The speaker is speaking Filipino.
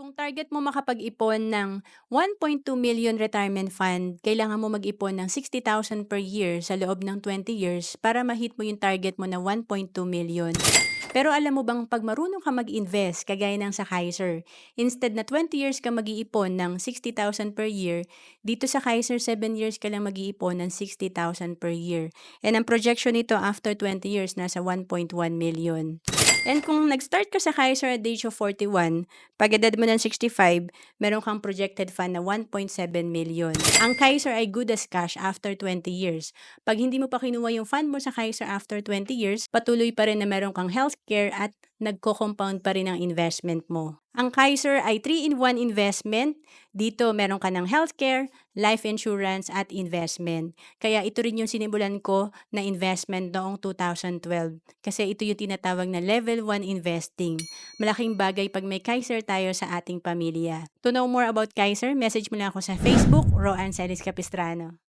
Kung target mo makapag-ipon ng 1.2 million retirement fund, kailangan mo mag-ipon ng 60,000 per year sa loob ng 20 years para ma-hit mo yung target mo na 1.2 million. Pero alam mo bang 'pag marunong ka mag-invest kagaya ng sa Kaiser, instead na 20 years ka mag-iipon ng 60,000 per year, dito sa Kaiser 7 years ka lang mag-iipon ng 60,000 per year. And ang projection nito after 20 years nasa 1.1 million. And kung nag-start ka sa Kaiser at the age of 41, pag edad mo ng 65, meron kang projected fund na 1.7 million. Ang Kaiser ay good as cash after 20 years. Pag hindi mo pa kinuha yung fund mo sa Kaiser after 20 years, patuloy pa rin na meron kang healthcare at nagko-compound pa rin ang investment mo. Ang Kaiser ay 3-in-1 investment. Dito meron ka ng healthcare, life insurance at investment. Kaya ito rin yung sinimulan ko na investment noong 2012. Kasi ito yung tinatawag na level 1 investing. Malaking bagay pag may Kaiser tayo sa ating pamilya. To know more about Kaiser, message mo lang ako sa Facebook, Roanne Celis Capistrano.